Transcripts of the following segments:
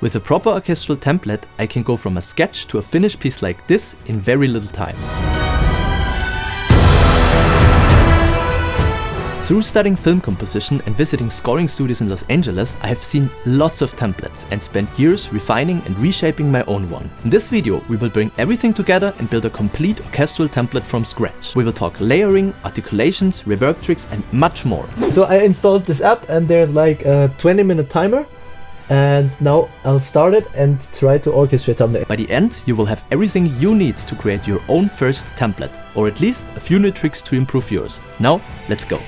With a proper orchestral template, I can go from a sketch to a finished piece like this in very little time. Through studying film composition and visiting scoring studios in Los Angeles, I have seen lots of templates and spent years refining and reshaping my own one. In this video, we will bring everything together and build a complete orchestral template from scratch. We will talk layering, articulations, reverb tricks and much more. So I installed this app and there's like a 20-minute timer. And now I'll start it and try to orchestrate something. By the end, you will have everything you need to create your own first template, or at least a few new tricks to improve yours. Now, let's go.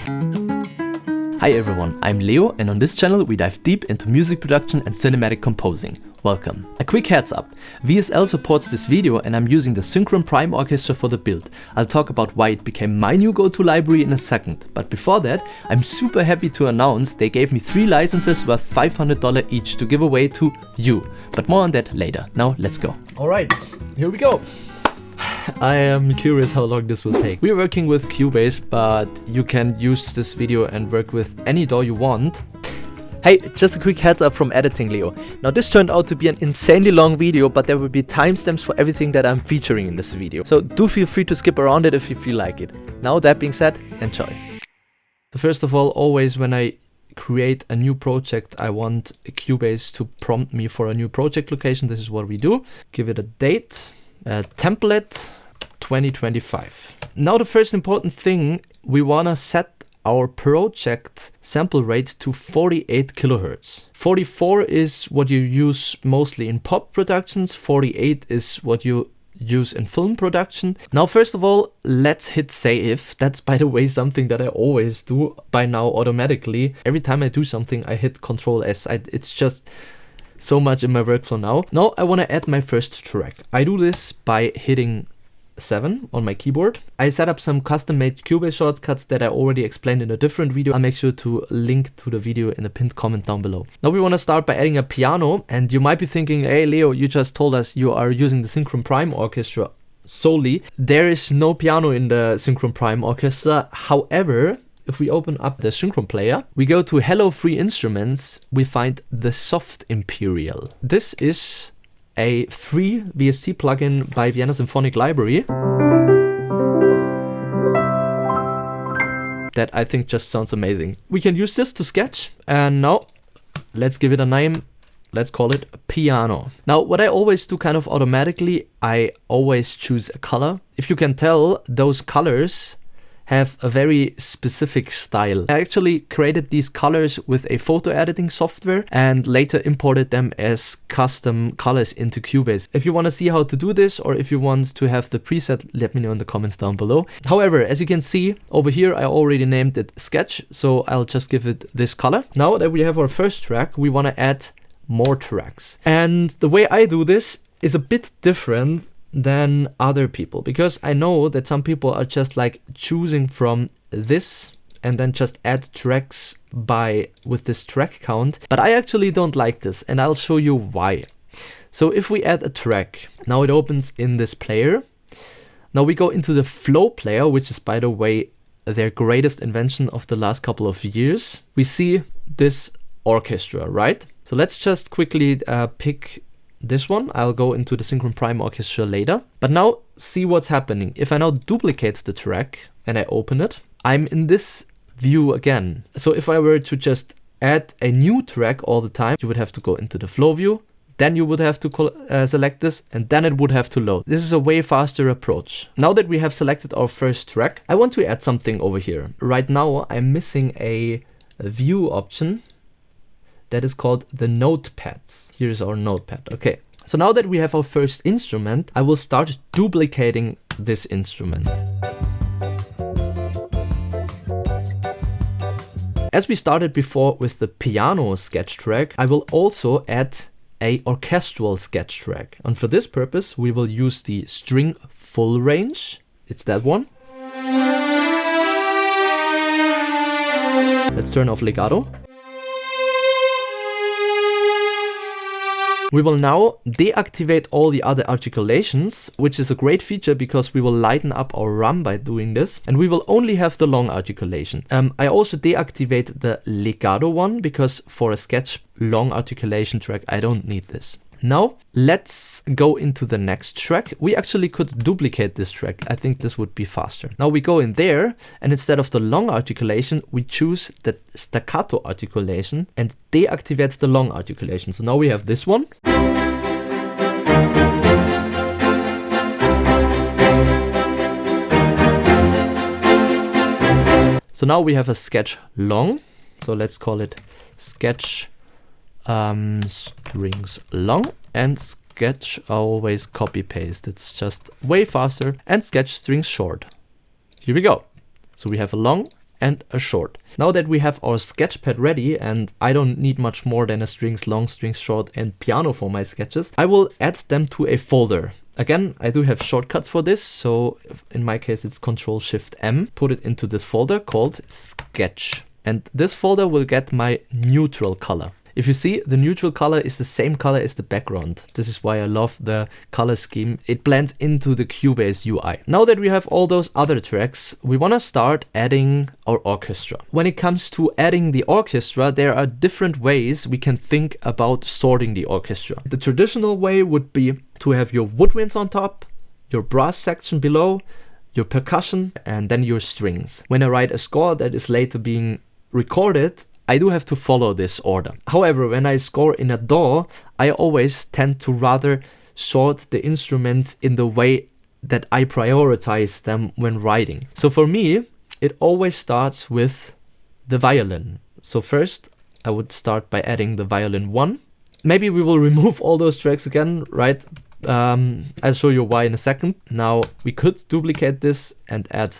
Hi everyone, I'm Leo, and on this channel we dive deep into music production and cinematic composing. Welcome. A quick heads up, VSL supports this video and I'm using the Synchron Prime Orchestra for the build. I'll talk about why it became my new go-to library in a second, but before that, I'm super happy to announce they gave me 3 licenses worth $500 each to give away to you. But more on that later. Now let's go. Alright, here we go. I am curious how long this will take. We're working with Cubase, but you can use this video and work with any DAW you want. Hey, just a quick heads up from editing Leo. Now this turned out to be an insanely long video, but there will be timestamps for everything that I'm featuring in this video. So do feel free to skip around it if you feel like it. Now that being said, enjoy. So first of all, always when I create a new project, I want Cubase to prompt me for a new project location. This is what we do. Give it a date, template 2025. Now the first important thing, we wanna set our project sample rate to 48 kilohertz. 44 is what you use mostly in pop productions, 48 is what you use in film production. Now first of all, let's hit save. That's by the way something that I always do by now automatically. Every time I do something I hit Ctrl S. It's just so much in my workflow now. Now I want to add my first track. I do this by hitting 7 on my keyboard. I set up some custom-made Cubase shortcuts that I already explained in a different video. I'll make sure to link to the video in the pinned comment down below. Now we want to start by adding a piano, and you might be thinking, hey Leo, you just told us you are using the Synchron Prime Orchestra solely. There is no piano in the Synchron Prime Orchestra. However, if we open up the Synchron player, we go to Hello Free Instruments, we find the Soft Imperial. This is a free VST plugin by Vienna Symphonic Library that I think just sounds amazing. We can use this to sketch, and now let's give it a name. Let's call it piano. Now what I always do kind of automatically, I always choose a color. If you can tell, those colors have a very specific style. I actually created these colors with a photo editing software and later imported them as custom colors into Cubase. If you want to see how to do this, or if you want to have the preset, let me know in the comments down below. However, as you can see over here, I already named it Sketch, so I'll just give it this color. Now that we have our first track, we want to add more tracks. And the way I do this is a bit different than other people, because I know that some people are just like choosing from this and then just add tracks with this track count, but I actually don't like this, and I'll show you why. So if we add a track, now it opens in this player. Now we go into the flow player, which is by the way their greatest invention of the last couple of years. We see this orchestra, right? So let's just quickly pick this one. I'll go into the Synchron Prime Orchestra later. But now see what's happening. If I now duplicate the track and I open it, I'm in this view again. So if I were to just add a new track all the time, you would have to go into the flow view, then you would have to select this, and then it would have to load. This is a way faster approach. Now that we have selected our first track, I want to add something over here. Right now I'm missing a view option that is called the notepad. Here's our notepad. Okay, so now that we have our first instrument, I will start duplicating this instrument. As we started before with the piano sketch track, I will also add a orchestral sketch track. And for this purpose, we will use the string full range. It's that one. Let's turn off legato. We will now deactivate all the other articulations, which is a great feature because we will lighten up our run by doing this, and we will only have the long articulation. I also deactivate the legato one because for a sketch long articulation track, I don't need this. Now, let's go into the next track. We actually could duplicate this track. I think this would be faster. Now we go in there, and instead of the long articulation, we choose the staccato articulation and deactivate the long articulation. So now we have this one. So now we have a sketch long. So let's call it sketch strings long, and sketch always copy paste. It's just way faster, and sketch strings short. Here we go. So we have a long and a short. Now that we have our sketch pad ready, and I don't need much more than a strings long, strings short, and piano for my sketches, I will add them to a folder. Again, I do have shortcuts for this, so in my case it's Ctrl-Shift-M. Put it into this folder called sketch. And this folder will get my neutral color. If you see, the neutral color is the same color as the background. This is why I love the color scheme. It blends into the Cubase UI. Now that we have all those other tracks, we want to start adding our orchestra. When it comes to adding the orchestra, there are different ways we can think about sorting the orchestra. The traditional way would be to have your woodwinds on top, your brass section below, your percussion, and then your strings. When I write a score that is later being recorded, I do have to follow this order. However, when I score in a DAW, I always tend to rather sort the instruments in the way that I prioritize them when writing. So for me, it always starts with the violin. So first, I would start by adding the violin 1. Maybe we will remove all those tracks again, right? I'll show you why in a second. Now, we could duplicate this and add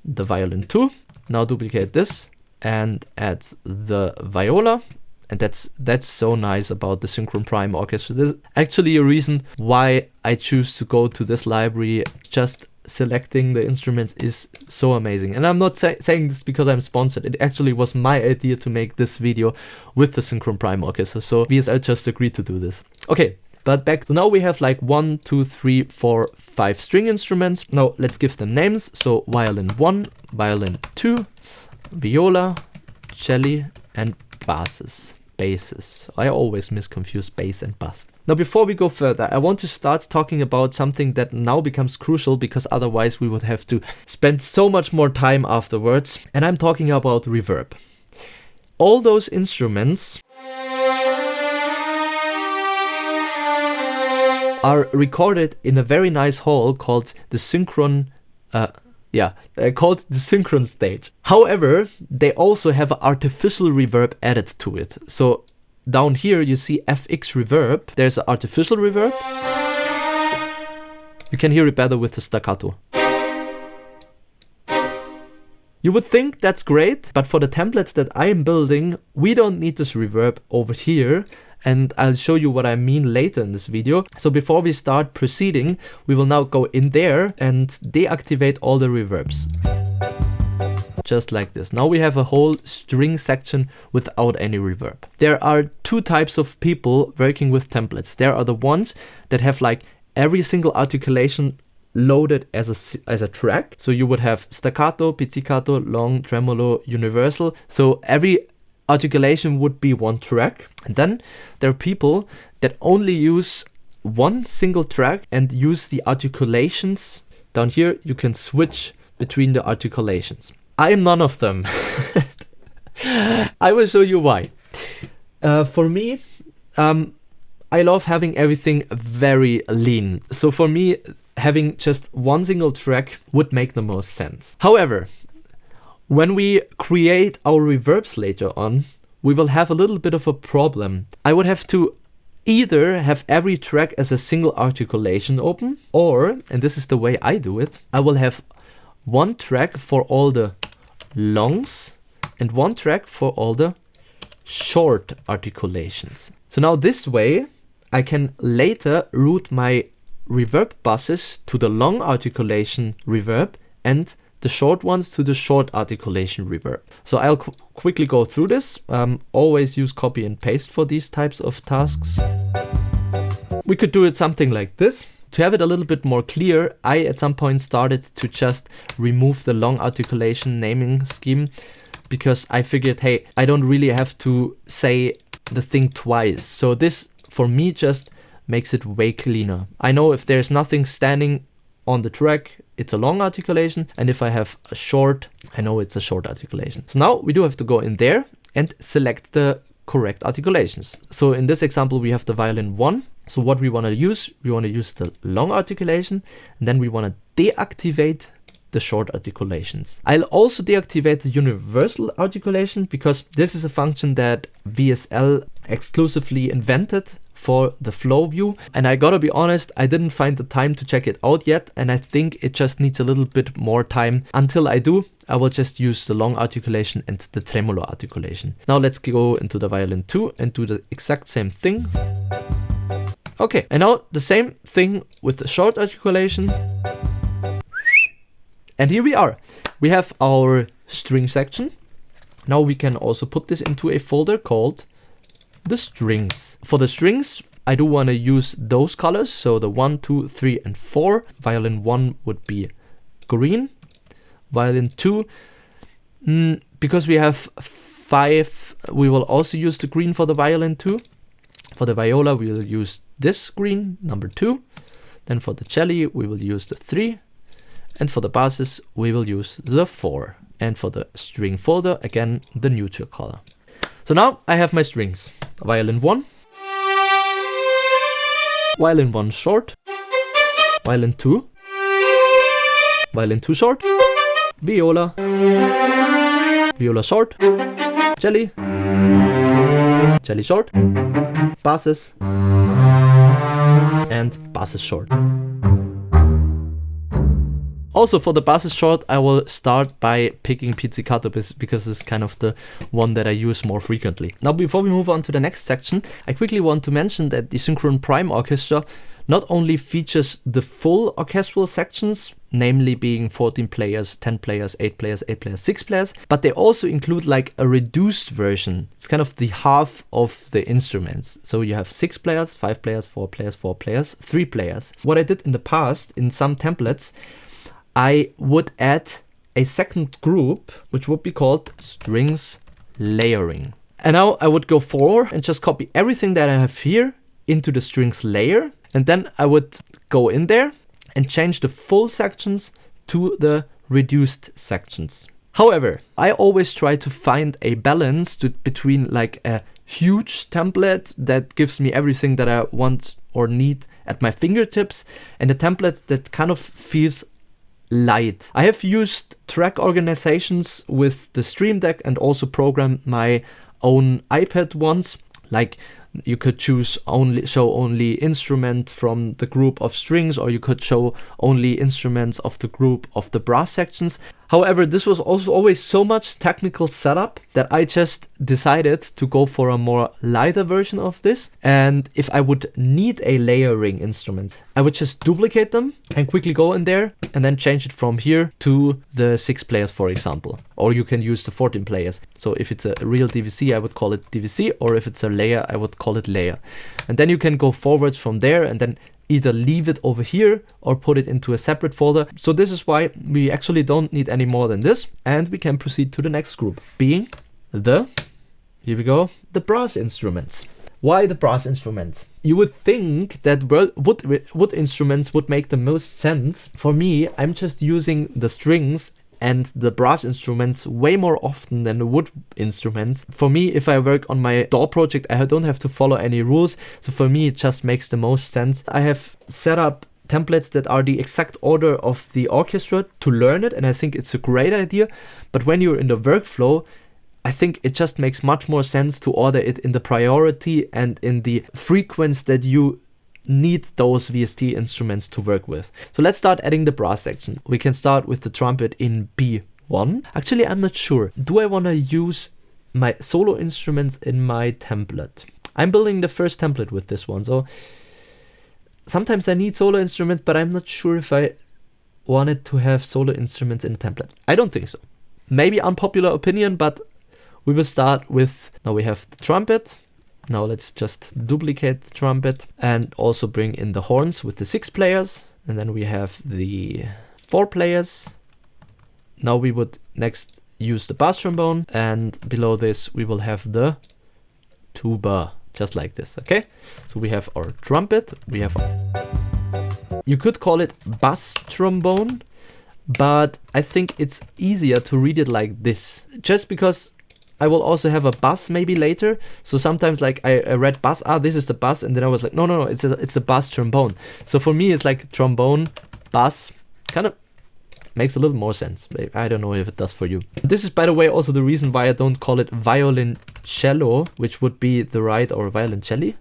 the violin 2. Now duplicate this and add the viola, and that's so nice about the Synchron Prime Orchestra. There's actually a reason why I choose to go to this library. Just selecting the instruments is so amazing, and I'm not saying this because I'm sponsored. It actually was my idea to make this video with the Synchron Prime Orchestra, so VSL just agreed to do this. Okay, but back to now we have like 1, 2, 3, 4, 5 string instruments. Now let's give them names. So violin 1, violin 2, viola, cello, and basses. I always misconfuse bass and bass. Now before we go further, I want to start talking about something that now becomes crucial, because otherwise we would have to spend so much more time afterwards, and I'm talking about reverb. All those instruments are recorded in a very nice hall called the Synchron called the Synchron stage. However, they also have an artificial reverb added to it. So down here you see FX reverb. There's an artificial reverb. You can hear it better with the staccato. You would think that's great, but for the templates that I'm building, we don't need this reverb over here. And I'll show you what I mean later in this video. So before we start proceeding, we will now go in there and deactivate all the reverbs. Just like this. Now we have a whole string section without any reverb. There are two types of people working with templates. There are the ones that have like every single articulation loaded as a track. So you would have staccato, pizzicato, long, tremolo, universal. So every articulation would be one track. And then there are people that only use one single track and use the articulations. Down here you can switch between the articulations. I am none of them. I will show you why. For me, I love having everything very lean. So for me, having just one single track would make the most sense. However, when we create our reverbs later on, we will have a little bit of a problem. I would have to either have every track as a single articulation open, or, and this is the way I do it, I will have one track for all the longs and one track for all the short articulations. So now this way, I can later route my reverb buses to the long articulation reverb and the short ones to the short articulation reverb. So I'll quickly go through this. Always use copy and paste for these types of tasks. we could do it something like this. To have it a little bit more clear, I at some point started to just remove the long articulation naming scheme, because I figured, hey, I don't really have to say the thing twice. So this, for me, just makes it way cleaner. I know if there's nothing standing on the track, it's a long articulation, and if I have a short, I know it's a short articulation. So now we do have to go in there and select the correct articulations. So in this example, we have the violin 1. So what we want to use the long articulation, and then we want to deactivate the short articulations. I'll also deactivate the universal articulation, because this is a function that VSL exclusively invented for the flow view. And I gotta be honest, I didn't find the time to check it out yet, and I think it just needs a little bit more time. Until I do, I will just use the long articulation and the tremolo articulation. Now let's go into the violin 2 and do the exact same thing. Okay, and now the same thing with the short articulation. And here we are. We have our string section. Now we can also put this into a folder called the strings. For the strings, I do want to use those colors. So the 1, 2, 3, and 4. Violin 1 would be green. Violin 2, because we have 5, we will also use the green for the violin 2. For the viola, we will use this green, number 2. Then for the cello, we will use the 3. And for the basses, we will use the 4. And for the string folder, again, the neutral color. So now I have my strings. Violin 1. Violin 1 short. Violin 2. Violin 2 short. Viola. Viola short. Cello. Cello short. Basses. And basses short. Also for the basses short, I will start by picking pizzicato because it's kind of the one that I use more frequently. Now before we move on to the next section, I quickly want to mention that the Synchron Prime Orchestra not only features the full orchestral sections, namely being 14 players, 10 players, 8 players, 8 players, 6 players, but they also include like a reduced version. It's kind of the half of the instruments. So you have 6 players, 5 players, 4 players, 4 players, 3 players. What I did in the past in some templates, I would add a second group, which would be called strings layering. And now I would go forward and just copy everything that I have here into the strings layer. And then I would go in there and change the full sections to the reduced sections. However, I always try to find a balance between like a huge template that gives me everything that I want or need at my fingertips and a template that kind of feels light. I have used track organizations with the Stream Deck and also programmed my own iPad ones. Like you could show only instrument from the group of strings, or you could show only instruments of the group of the brass sections. However, this was also always so much technical setup that I just decided to go for a more lighter version of this. And if I would need a layering instrument, I would just duplicate them and quickly go in there and then change it from here to the 6 players, for example. Or you can use the 14 players. So if it's a real DVC, I would call it DVC, or if it's a layer, I would call it layer. And then you can go forwards from there and then either leave it over here or put it into a separate folder. So this is why we actually don't need any more than this. And we can proceed to the next group, being here we go, the brass instruments. Why the brass instruments? You would think that wood instruments would make the most sense. For me, I'm just using the strings and the brass instruments way more often than the wood instruments. For me, if I work on my DAW project, I don't have to follow any rules. So for me, it just makes the most sense. I have set up templates that are the exact order of the orchestra to learn it, and I think it's a great idea. But when you're in the workflow, I think it just makes much more sense to order it in the priority and in the frequency that you need those VST instruments to work with. So let's start adding the brass section. We can start with the trumpet in B1. Actually, I'm not sure. Do I want to use my solo instruments in my template? I'm building the first template with this one. So sometimes I need solo instruments, but I'm not sure if I wanted to have solo instruments in the template. I don't think so. Maybe unpopular opinion, but we will start with, now we have the trumpet Now let's just duplicate the trumpet and also bring in the horns with the 6 players. And then we have the 4 players. Now we would next use the bass trombone, and below this we will have the tuba, just like this, okay? So we have our trumpet, we have, you could call it bass trombone, but I think it's easier to read it like this, just because I will also have a bass maybe later. So sometimes like I read bass, this is the bass, and then I was like, no, it's a bass trombone. So for me it's like trombone, bass, kind of makes a little more sense. I don't know if it does for you. This is, by the way, also the reason why I don't call it violoncello, which would be the right, or violoncelli.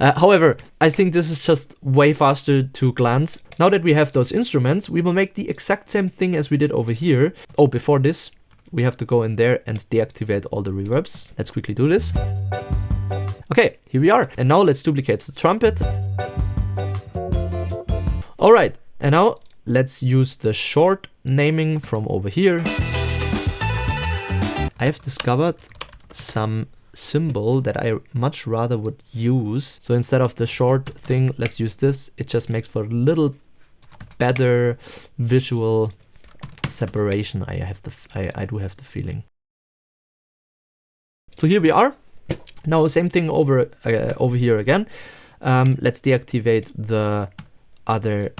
However, I think this is just way faster to glance. Now that we have those instruments, we will make the exact same thing as we did over here. Oh, before this, we have to go in there and deactivate all the reverbs. Let's quickly do this. Okay, here we are. And now let's duplicate the trumpet. All right. And now let's use the short naming from over here. I have discovered some symbol that I much rather would use. So instead of the short thing, let's use this. It just makes for a little better visual separation. I do have the feeling. So here we are. Now same thing over here again. Let's deactivate the other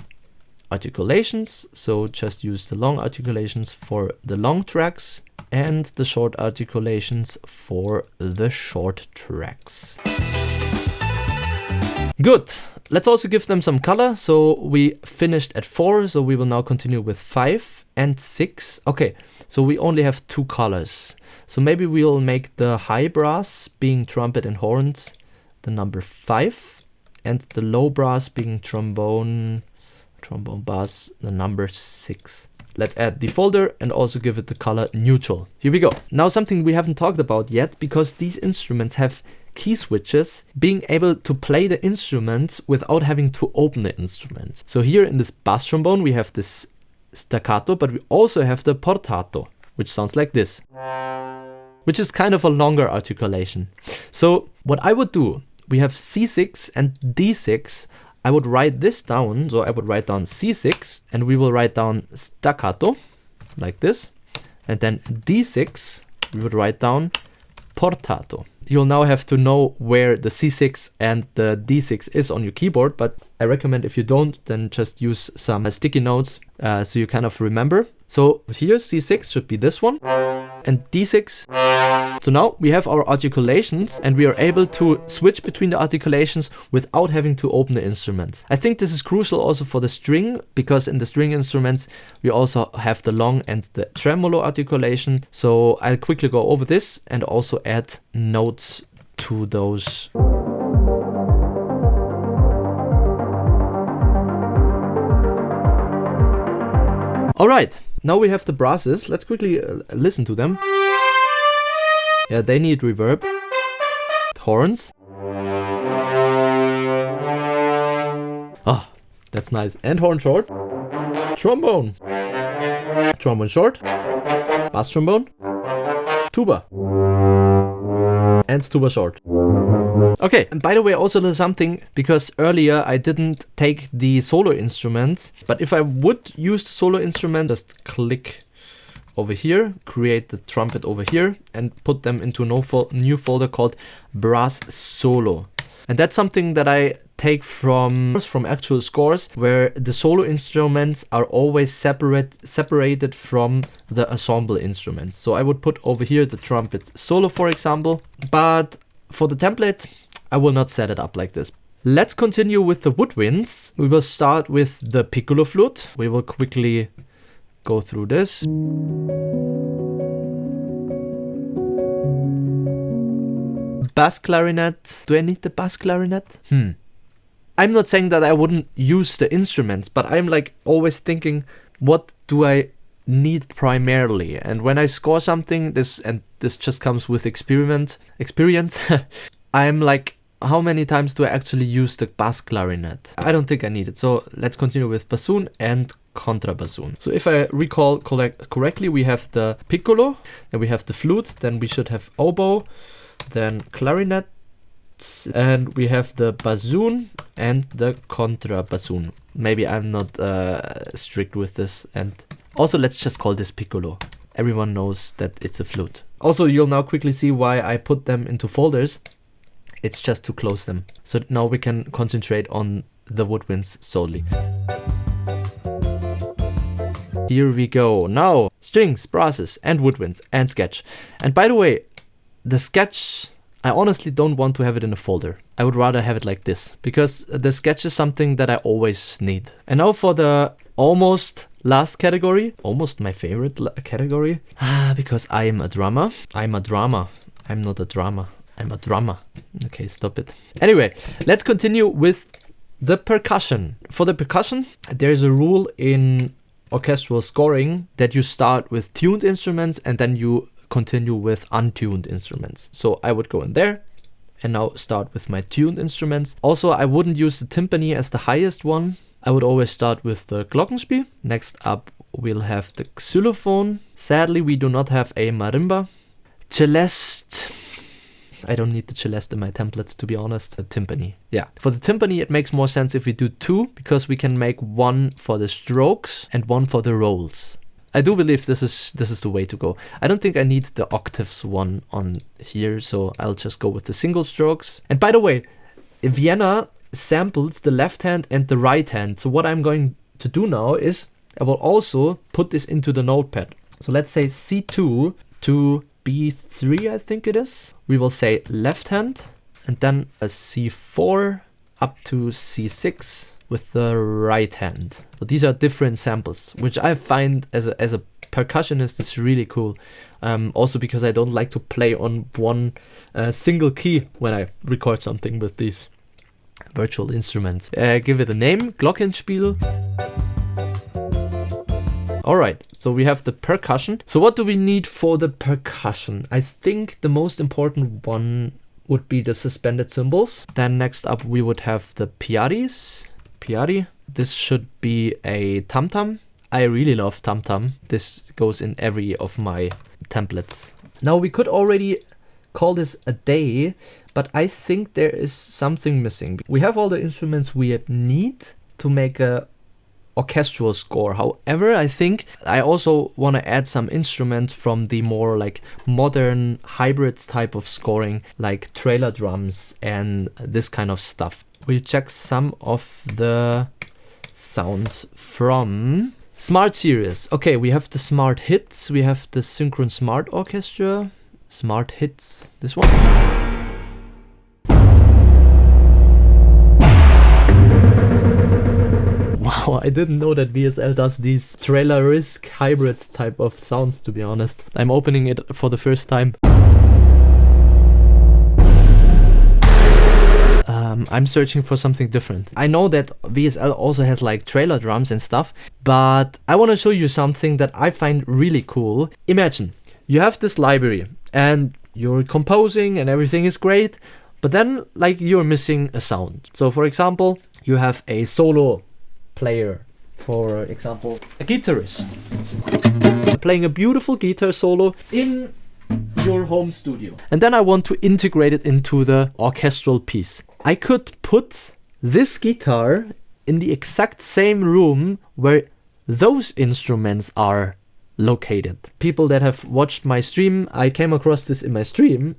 articulations, so just use the long articulations for the long tracks and the short articulations for the short tracks. Good. Let's also give them some color. So we finished at 4, so we will now continue with 5 and 6. Okay, so we only have 2 colors. So maybe we'll make the high brass being trumpet and horns the number 5, and the low brass being trombone bass, the number 6. Let's add the folder and also give it the color neutral. Here we go. Now something we haven't talked about yet, because these instruments have key switches, being able to play the instruments without having to open the instruments. So here in this bass trombone we have this staccato, but we also have the portato, which sounds like this, which is kind of a longer articulation. So what I would do, we have C6 and D6. I would write this down, so I would write down C6 and we will write down staccato like this, and then D6 we would write down portato. You'll now have to know where the C6 and the D6 is on your keyboard, but I recommend if you don't, then just use some sticky notes so you kind of remember. So here C6 should be this one, and D6. So now we have our articulations and we are able to switch between the articulations without having to open the instruments. I think this is crucial also for the string, because in the string instruments we also have the long and the tremolo articulation. So I'll quickly go over this and also add notes to those. All right, now we have the brasses. Let's quickly listen to them. Yeah, they need reverb. Horns. Oh, that's nice. And horn short. Trombone. Trombone short. Bass trombone. Tuba. And tuba short. Okay, and by the way, also there's something, because earlier I didn't take the solo instruments, but if I would use the solo instrument, just click over here, create the trumpet over here, and put them into a new folder called brass solo. And that's something that I take from actual scores, where the solo instruments are always separated from the ensemble instruments. So I would put over here the trumpet solo, for example, but for the template, I will not set it up like this. Let's continue with the woodwinds. We will start with the piccolo flute. We will quickly go through this. Bass clarinet. Do I need the bass clarinet? I'm not saying that I wouldn't use the instruments, but I'm like always thinking, what do I need primarily? And when I score something, this just comes with experience. I'm like, how many times do I actually use the bass clarinet? I don't think I need it. So let's continue with bassoon and contrabassoon. So if I recall correctly, we have the piccolo, then we have the flute, then we should have oboe, then clarinet, and we have the bassoon and the contrabassoon. Maybe I'm not strict with this. And also let's just call this piccolo. Everyone knows that it's a flute. Also, you'll now quickly see why I put them into folders. It's just to close them. So now we can concentrate on the woodwinds solely. Here we go. Now, strings, brasses, and woodwinds, and sketch. And by the way, the sketch, I honestly don't want to have it in a folder. I would rather have it like this, because the sketch is something that I always need. And now for the almost last category, almost my favorite category, because I am a drummer. I'm a drama. I'm not a drama. I'm a drummer. Okay, stop it. Anyway, let's continue with the percussion. For the percussion, there is a rule in orchestral scoring that you start with tuned instruments and then you continue with untuned instruments. So I would go in there and now start with my tuned instruments. Also, I wouldn't use the timpani as the highest one. I would always start with the glockenspiel. Next up, we'll have the xylophone. Sadly, we do not have a marimba. Celeste. I don't need the celeste in my templates, to be honest. A timpani. Yeah. For the timpani, it makes more sense if we do two, because we can make one for the strokes and one for the rolls. I do believe this is the way to go. I don't think I need the octaves one on here, so I'll just go with the single strokes. And by the way, Vienna samples the left hand and the right hand. So what I'm going to do now is I will also put this into the notepad. So let's say C2 to B3, I think it is. We will say left hand and then a C4 up to C6 with the right hand. So these are different samples, which I find as a percussionist is really cool. Also because I don't like to play on one single key when I record something with these virtual instruments. Give it a name, Glockenspiel. Alright, so we have the percussion. So what do we need for the percussion? I think the most important one would be the suspended cymbals. Then next up we would have the piaris. Piari. This should be a tam-tam. I really love tam-tam. This goes in every of my templates. Now we could already call this a day, but I think there is something missing. We have all the instruments we need to make a orchestral score. However, I think I also want to add some instruments from the more like modern hybrid type of scoring, like trailer drums and this kind of stuff. We'll check some of the sounds from Smart Series. Okay, we have the Smart Hits, we have the Synchron Smart Orchestra, Smart Hits, this one. Wow, I didn't know that VSL does these trailer-risk hybrid type of sounds, to be honest. I'm opening it for the first time. I'm searching for something different. I know that VSL also has like trailer drums and stuff, but I want to show you something that I find really cool. Imagine you have this library and you're composing and everything is great, but then like you're missing a sound. So for example, you have a solo player, for example, a guitarist playing a beautiful guitar solo in your home studio. And then I want to integrate it into the orchestral piece. I could put this guitar in the exact same room where those instruments are located. People that have watched my stream, I came across this in my stream.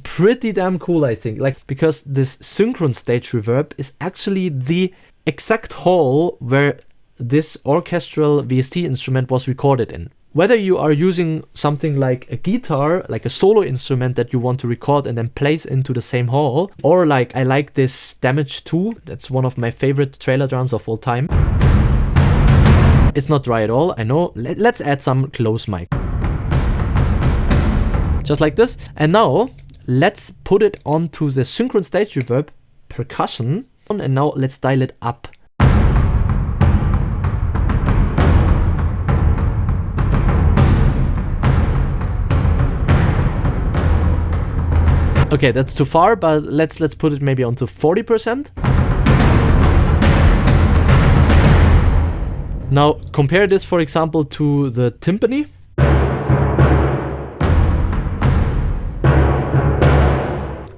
Pretty damn cool, I think. Like, because this synchron stage reverb is actually the exact hall where this orchestral VST instrument was recorded in. Whether you are using something like a guitar, like a solo instrument that you want to record and then place into the same hall, or like I like this Damage 2, that's one of my favorite trailer drums of all time. It's not dry at all, I know. Let's add some close mic. Just like this. And now let's put it onto the synchron stage reverb percussion. And now let's dial it up. Okay, that's too far, but let's put it maybe onto 40%. Now compare this, for example, to the timpani.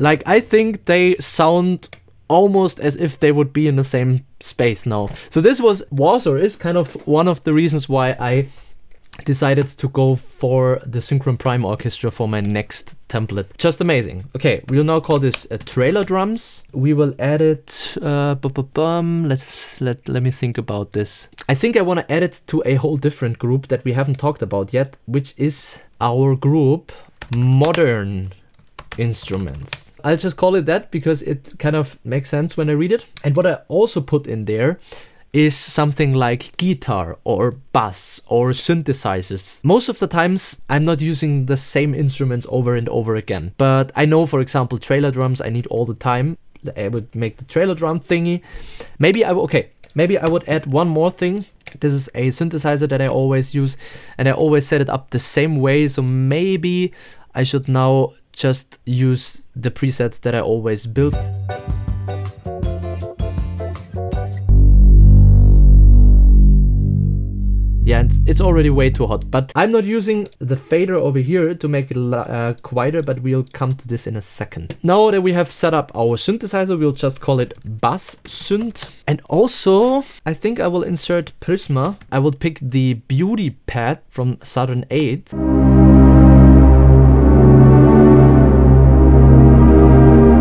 Like, I think they sound almost as if they would be in the same space now. So this was or is kind of one of the reasons why I decided to go for the Synchron Prime Orchestra for my next template. Just amazing. Okay, we'll now call this trailer drums. We will add it, let me think about this. I think I want to add it to a whole different group that we haven't talked about yet, which is our group Modern Instruments. I'll just call it that because it kind of makes sense when I read it. And what I also put in there is something like guitar or bass or synthesizers. Most of the times I'm not using the same instruments over and over again. But I know, for example, trailer drums I need all the time. I would make the trailer drum thingy. Maybe I would add one more thing. This is a synthesizer that I always use, and I always set it up the same way. So maybe I should now just use the presets that I always build. Yeah, and it's already way too hot, but I'm not using the fader over here to make it quieter, but we'll come to this in a second. Now that we have set up our synthesizer, we'll just call it Bass Synth. And also, I think I will insert Prisma. I will pick the Beauty Pad from Saturn 8.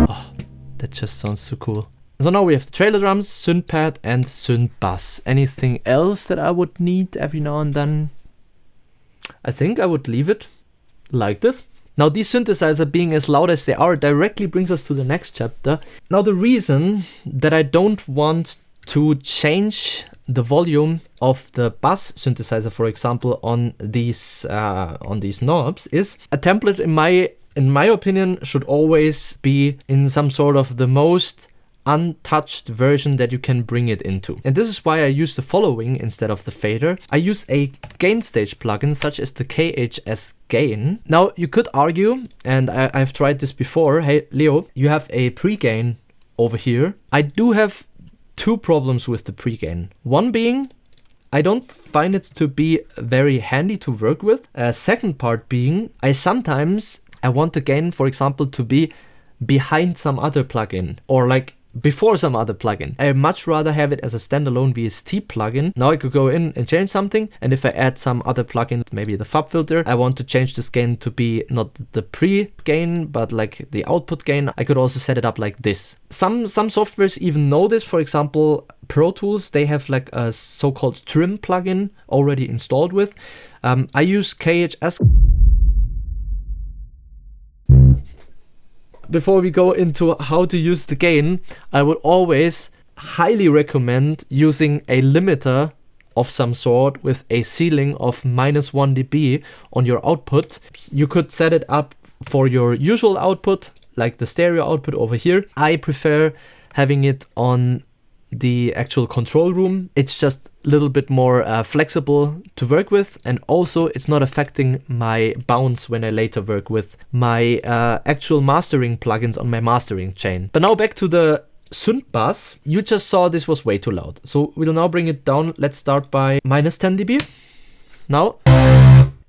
Oh, that just sounds so cool. So now we have the trailer drums, synth pad, and synth bass. Anything else that I would need every now and then? I think I would leave it like this. Now these synthesizers, being as loud as they are, directly brings us to the next chapter. Now the reason that I don't want to change the volume of the bass synthesizer, for example, on these knobs, is a template in my opinion should always be in some sort of the most untouched version that you can bring it into. And this is why I use the following instead of the fader. I use a gain stage plugin such as the KHS Gain. Now you could argue, and I've tried this before, hey Leo, you have a pre-gain over here. I do have two problems with the pre-gain. One being, I don't find it to be very handy to work with. Second part being, I want the gain, for example, to be behind some other plugin, or like before some other plugin. I much rather have it as a standalone VST plugin. Now I could go in and change something, and if I add some other plugin, maybe the FUB filter, I want to change this gain to be not the pre-gain, but like the output gain, I could also set it up like this. Some softwares even know this. For example, Pro Tools, they have like a so-called trim plugin already installed with. I use KHS. Before we go into how to use the gain, I would always highly recommend using a limiter of some sort with a ceiling of -1 dB on your output. You could set it up for your usual output, like the stereo output over here. I prefer having it on the actual control room. It's just a little bit more flexible to work with, and also it's not affecting my bounce when I later work with my actual mastering plugins on my mastering chain. But now back to the synth bass. You just saw this was way too loud, so we'll now bring it down. Let's start by -10 dB. Now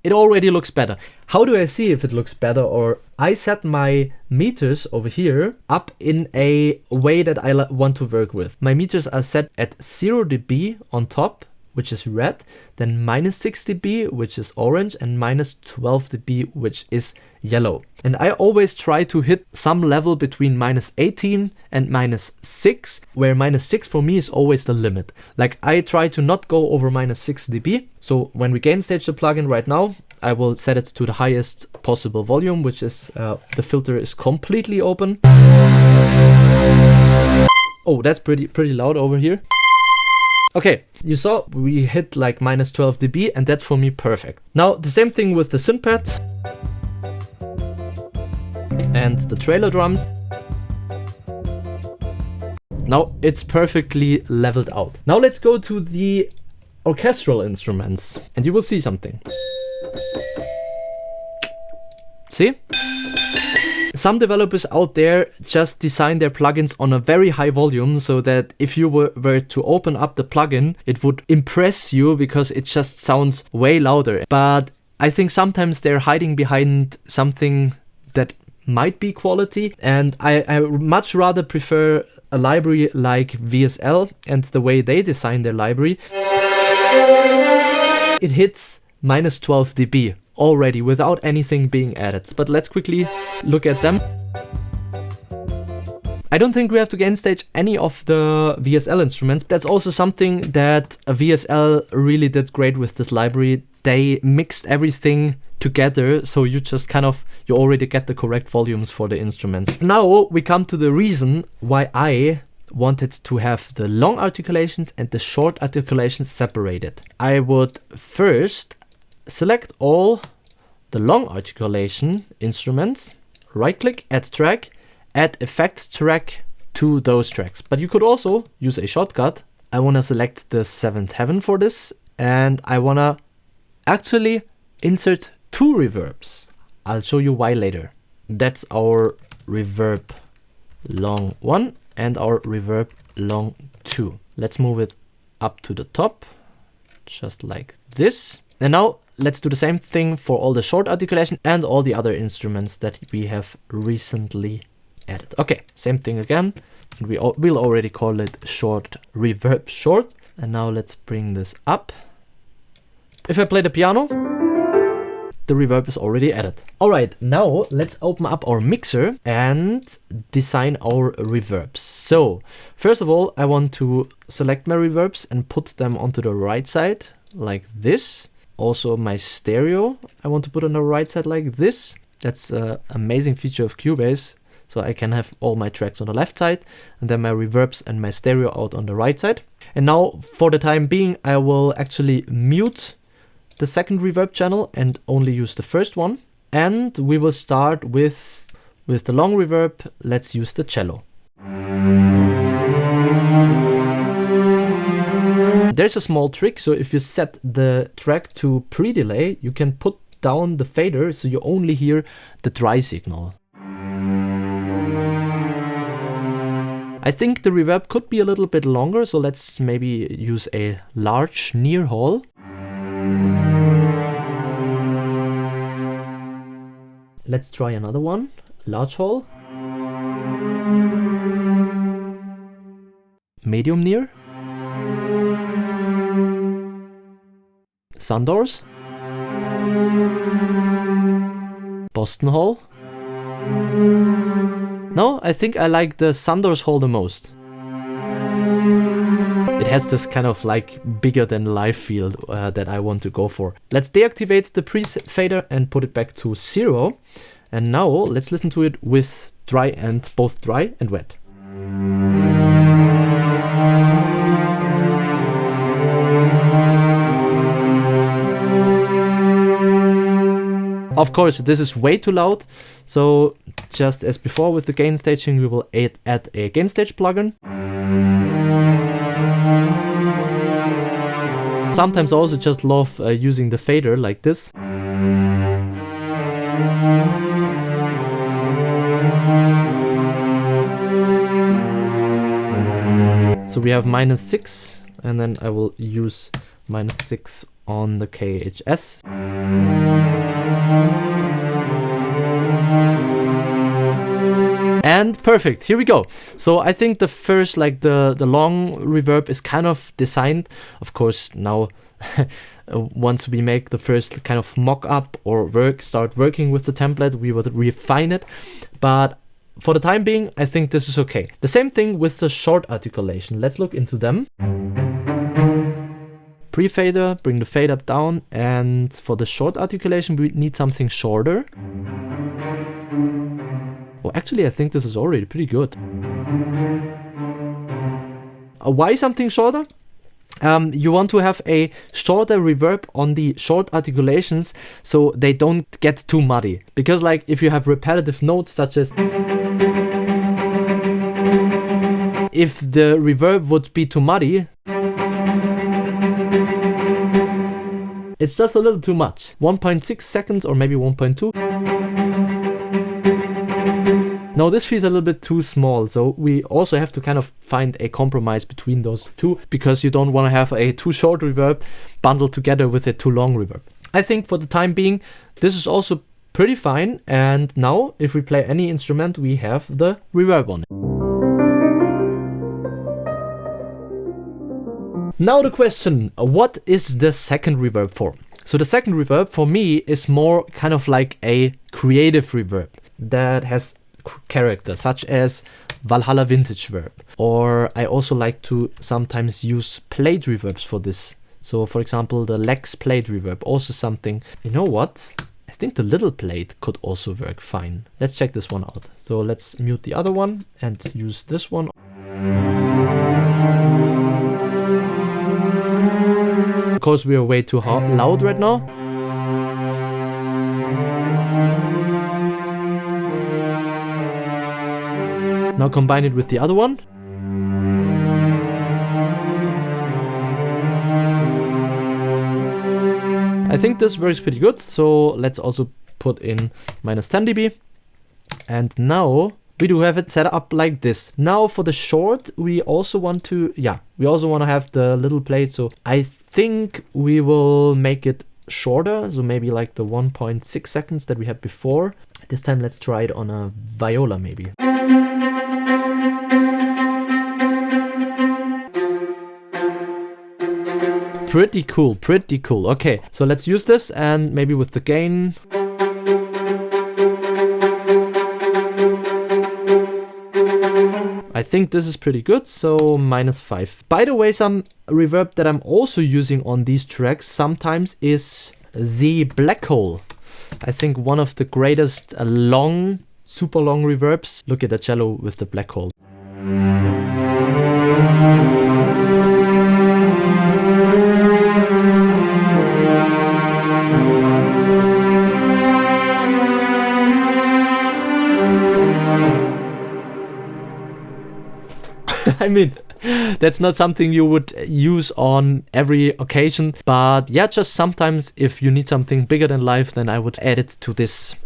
it already looks better. How do I see if it looks better? Or I set my meters over here up in a way that I want to work with. My meters are set at 0 dB on top, which is red, then -6 dB, which is orange, and -12 dB, which is yellow. And I always try to hit some level between -18 and -6, where -6 for me is always the limit. Like, I try to not go over -6 dB. So when we gain stage the plugin right now, I will set it to the highest possible volume, which is the filter is completely open. Oh, that's pretty loud over here. Okay, you saw we hit like -12 dB, and that's for me perfect. Now the same thing with the synth pad and the trailer drums. Now it's perfectly leveled out. Now let's go to the orchestral instruments, and you will see something. See? Some developers out there just design their plugins on a very high volume so that if you were to open up the plugin, it would impress you because it just sounds way louder. But I think sometimes they're hiding behind something that might be quality, and I much rather prefer a library like VSL and the way they design their library. It hits minus 12 dB already without anything being added. But let's quickly look at them. I don't think we have to gain stage any of the VSL instruments. That's also something that VSL really did great with this library. They mixed everything together, so you just you already get the correct volumes for the instruments. Now we come to the reason why I wanted to have the long articulations and the short articulations separated. I would first select all the long articulation instruments, right click, add track, add effect track to those tracks. But you could also use a shortcut. I want to select the 7th heaven for this, and I want to actually insert 2 reverbs. I'll show you why later. That's our reverb long 1 and our reverb long 2. Let's move it up to the top, just like this. And now let's do the same thing for all the short articulation and all the other instruments that we have recently added. Okay, same thing again. We'll already call it short reverb short. And now let's bring this up. If I play the piano, the reverb is already added. Alright, now let's open up our mixer and design our reverbs. So, first of all, I want to select my reverbs and put them onto the right side, like this. Also my stereo, I want to put on the right side like this. That's an amazing feature of Cubase. So I can have all my tracks on the left side and then my reverbs and my stereo out on the right side. And now for the time being, I will actually mute the second reverb channel and only use the first one. And we will start with the long reverb. Let's use the cello. There's a small trick. So if you set the track to pre-delay, you can put down the fader so you only hear the dry signal. I think the reverb could be a little bit longer, so let's maybe use a large near hall. Let's try another one, large hall. Medium near. Sundowns. Boston hall. No, I think I like the Sundowns hall the most. It has this kind of like bigger than live feel that I want to go for. Let's deactivate the pre-fader and put it back to 0. And now let's listen to it with dry and both dry and wet. Of course, this is way too loud, so just as before with the gain staging, we will add a gain stage plugin. Sometimes I also just love using the fader like this. So we have -6, and then I will use -6 on the KHS. And perfect, here we go. So I think the first, like the long reverb is kind of designed. Of course, now once we make the first kind of mock-up or start working with the template, we would refine it. But for the time being, I think this is okay. The same thing with the short articulation. Let's look into them. Pre-fader, bring the fade up down, and for the short articulation we need something shorter. Oh, actually I think this is already pretty good. Why something shorter? You want to have a shorter reverb on the short articulations so they don't get too muddy. Because like if you have repetitive notes such as... If the reverb would be too muddy, it's just a little too much. 1.6 seconds or maybe 1.2. No, this feels a little bit too small, so we also have to kind of find a compromise between those two, because you don't want to have a too short reverb bundled together with a too long reverb. I think for the time being, this is also pretty fine. And now if we play any instrument, we have the reverb on it. Now the question, what is the second reverb for? So the second reverb for me is more kind of like a creative reverb that has character, such as Valhalla Vintage Verb. Or I also like to sometimes use plate reverbs for this. So for example, the Lex plate reverb, also something, you know what? I think the little plate could also work fine. Let's check this one out. So let's mute the other one and use this one. Because we are way too loud right now. Now combine it with the other one. I think this works pretty good. So let's also put in minus 10 dB. And now we do have it set up like this. Now for the short, we also want to, have the little plate. So I think we will make it shorter. So maybe like the 1.6 seconds that we had before. This time let's try it on a viola maybe. Pretty cool, pretty cool. Okay, so let's use this and maybe with the gain. I think this is pretty good, so -5. By the way, some reverb that I'm also using on these tracks sometimes is the black hole. I think one of the greatest super long reverbs. Look at the cello with the black hole. I mean, that's not something you would use on every occasion, but yeah, just sometimes if you need something bigger than life, then I would add it to this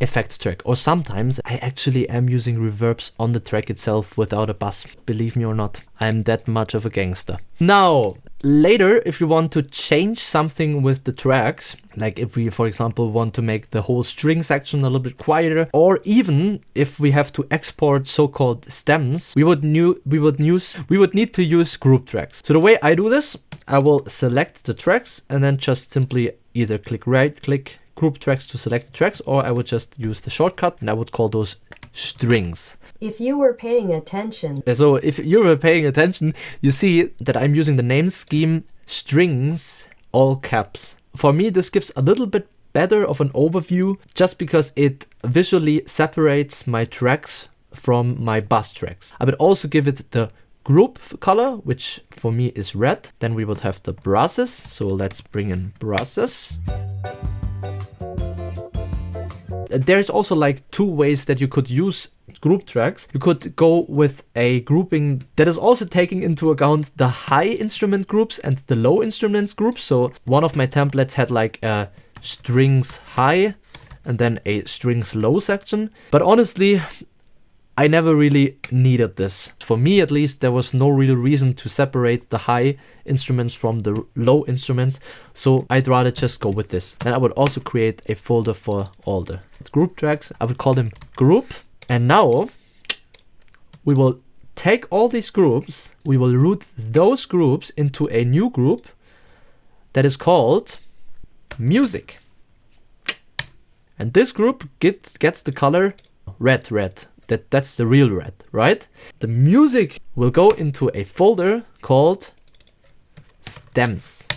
effects track. Or sometimes I actually am using reverbs on the track itself without a bus. Believe me or not, I'm that much of a gangster. Now, later, if you want to change something with the tracks, like if we, for example, want to make the whole string section a little bit quieter, or even if we have to export so-called stems, we would need to use Grouptracks. So the way I do this, I will select the tracks and then just simply either right-click Grouptracks to select the tracks, or I would just use the shortcut and I would call those strings. If you were paying attention. So if you were paying attention, you see that I'm using the name scheme strings, all caps. For me, this gives a little bit better of an overview just because it visually separates my tracks from my bass tracks. I would also give it the group color, which for me is red. Then we would have the brushes. So let's bring in brushes. There's also like two ways that you could use Grouptracks. You could go with a grouping that is also taking into account the high instrument groups and the low instruments groups. So one of my templates had like a strings high and then a strings low section. But honestly, I never really needed this. For me, at least, there was no real reason to separate the high instruments from the low instruments. So I'd rather just go with this. And I would also create a folder for all the group tracks. I would call them group. And now we will take all these groups. We will route those groups into a new group that is called music. And this group gets the color red. That's the real red, right? The music will go into a folder called stems.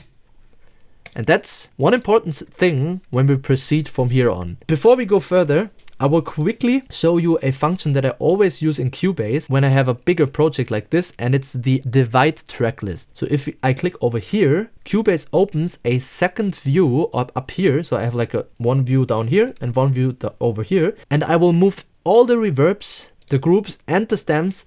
And that's one important thing when we proceed from here on. Before we go further, I will quickly show you a function that I always use in Cubase when I have a bigger project like this, and it's the divide track list. So if I click over here, Cubase opens a second view up here. So I have like one view down here and one view over here, and I will move all the reverbs, the groups and the stems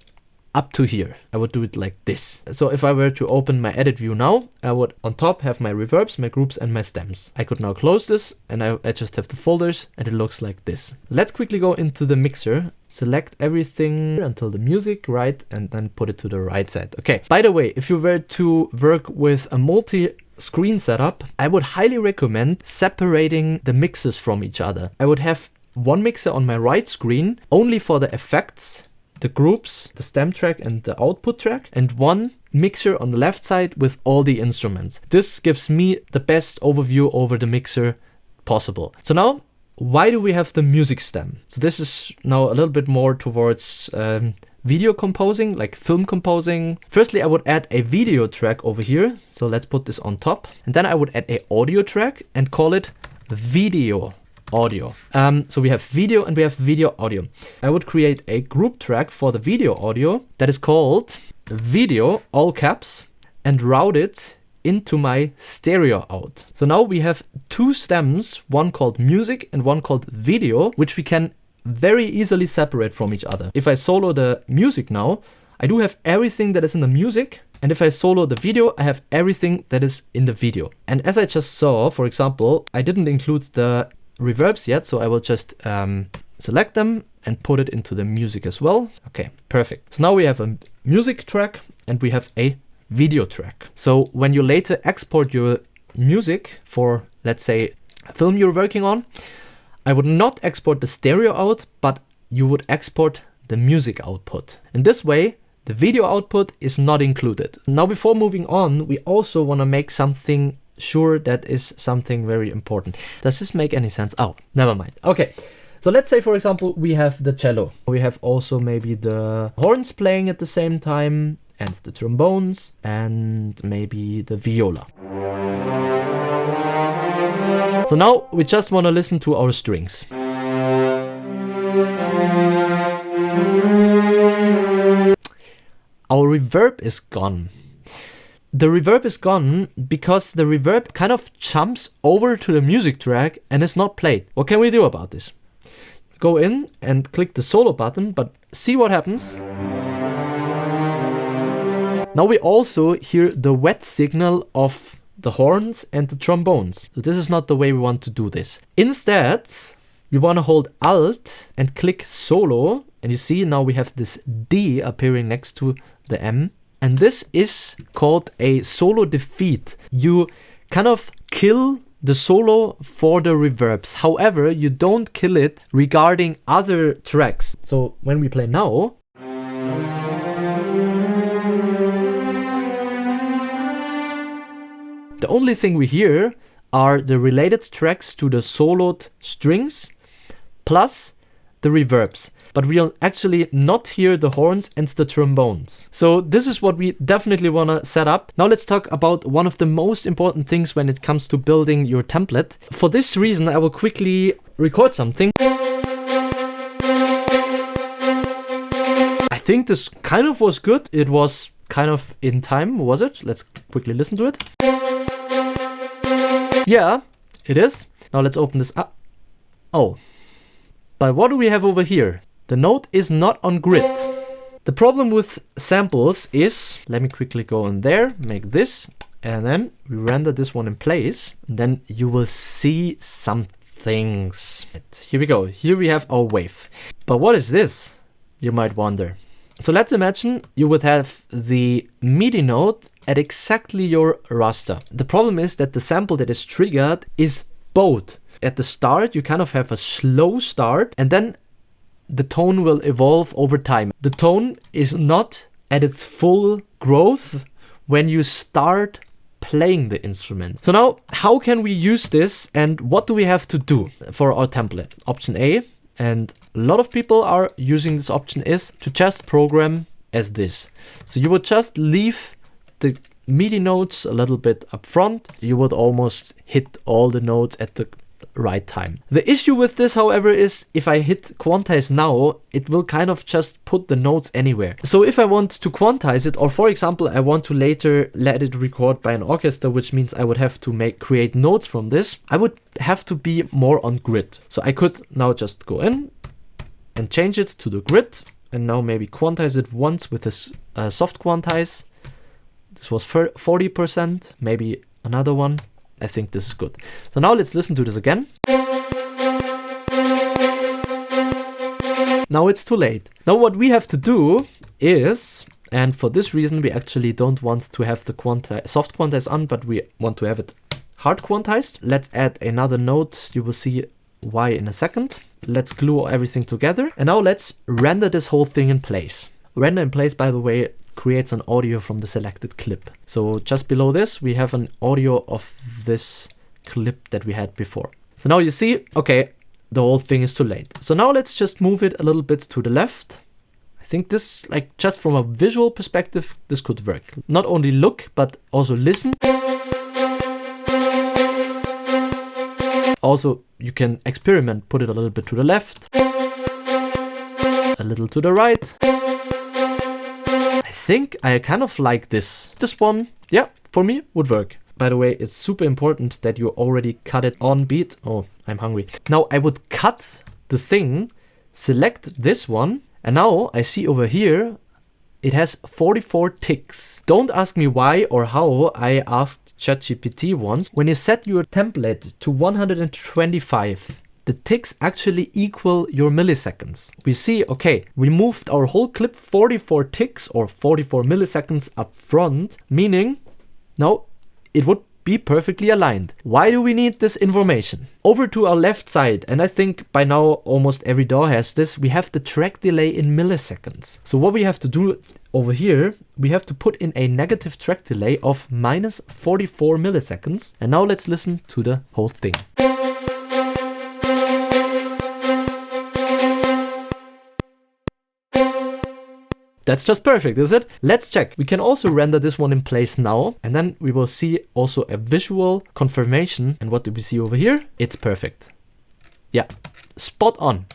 up to here. I would do it like this. So if I were to open my edit view now, I would on top have my reverbs, my groups and my stems. I could now close this and I just have the folders and it looks like this. Let's quickly go into the mixer, select everything until the music, right, and then put it to the right side. Okay, by the way, if you were to work with a multi screen setup, I would highly recommend separating the mixers from each other. I would have one mixer on my right screen only for the effects, the groups, the stem track and the output track, and one mixer on the left side with all the instruments. This gives me the best overview over the mixer possible. So now, why do we have the music stem? So this is now a little bit more towards video composing, like film composing. Firstly, I would add a video track over here. So let's put this on top. And then I would add a audio track and call it video audio. So we have video and we have video audio. I would create a group track for the video audio that is called video, all caps, and route it into my stereo out. So now we have two stems, one called music and one called video, which we can very easily separate from each other. If I solo the music now, I do have everything that is in the music. And if I solo the video, I have everything that is in the video. And as I just saw, for example, I didn't include the reverbs yet, so I will just select them and put it into the music as well. Okay, perfect. So now we have a music track and we have a video track. So when you later export your music for, let's say, a film you're working on, I would not export the stereo out, but you would export the music output. In this way, the video output is not included. Now, before moving on, we also want to make something sure that is something very important. Does this make any sense? Oh, never mind. Okay. So let's say, for example, we have the cello. We have also maybe the horns playing at the same time, and the trombones, and maybe the viola. So now we just want to listen to our strings. Our reverb is gone. The reverb is gone because the reverb kind of jumps over to the music track and is not played. What can we do about this? Go in and click the solo button, but see what happens. Now we also hear the wet signal of the horns and the trombones. So this is not the way we want to do this. Instead, we want to hold Alt and click solo. And you see now we have this D appearing next to the M. And this is called a solo defeat. You kind of kill the solo for the reverbs. However, you don't kill it regarding other tracks. So when we play now, the only thing we hear are the related tracks to the soloed strings plus the reverbs. But we'll actually not hear the horns and the trombones. So this is what we definitely want to set up. Now let's talk about one of the most important things when it comes to building your template. For this reason, I will quickly record something. I think this kind of was good. It was kind of in time, was it? Let's quickly listen to it. Yeah, it is. Now let's open this up. Oh, but what do we have over here? The note is not on grid. The problem with samples is, let me quickly go in there, make this, and then we render this one in place. And then you will see some things. Here we go. Here we have our wave. But what is this? You might wonder. So let's imagine you would have the MIDI note at exactly your raster. The problem is that the sample that is triggered is both. At the start, you kind of have a slow start, and then the tone will evolve over time. The tone is not at its full growth when you start playing the instrument. So now, how can we use this and what do we have to do for our template? Option A, and a lot of people are using this option, is to just program as this. So you would just leave the MIDI notes a little bit up front. You would almost hit all the notes at the right time. The issue with this, however, is if I hit quantize now, it will kind of just put the notes anywhere. So if I want to quantize it, or for example, I want to later let it record by an orchestra, which means I would have to create notes from this, I would have to be more on grid. So I could now just go in and change it to the grid, and now maybe quantize it once with this soft quantize. This was 40%, maybe another one. I think this is good. So now let's listen to this again. Now it's too late. Now what we have to do is And for this reason, we actually don't want to have the soft quantize on, but we want to have it hard quantized. Let's add another node. You will see why in a second. Let's glue everything together. And now let's render this whole thing in place. Render in place, by the way, creates an audio from the selected clip. So just below this, we have an audio of this clip that we had before. So now you see, okay, the whole thing is too late. So now let's just move it a little bit to the left. I think this, like, just from a visual perspective, this could work. Not only look, but also listen. Also, you can experiment, put it a little bit to the left, a little to the right. I think I kind of like this. This one, yeah, for me would work. By the way, it's super important that you already cut it on beat. Oh, I'm hungry. Now I would cut the thing, select this one, and now I see over here, it has 44 ticks. Don't ask me why or how. I asked ChatGPT once. When you set your template to 125, the ticks actually equal your milliseconds. We see, okay, we moved our whole clip 44 ticks or 44 milliseconds up front, meaning now it would be perfectly aligned. Why do we need this information? Over to our left side, and I think by now almost every DAW has this, we have the track delay in milliseconds. So what we have to do over here, we have to put in a negative track delay of minus 44 milliseconds. And now let's listen to the whole thing. That's just perfect, is it? Let's check. We can also render this one in place now, and then we will see also a visual confirmation. And what do we see over here? It's perfect. Yeah, spot on.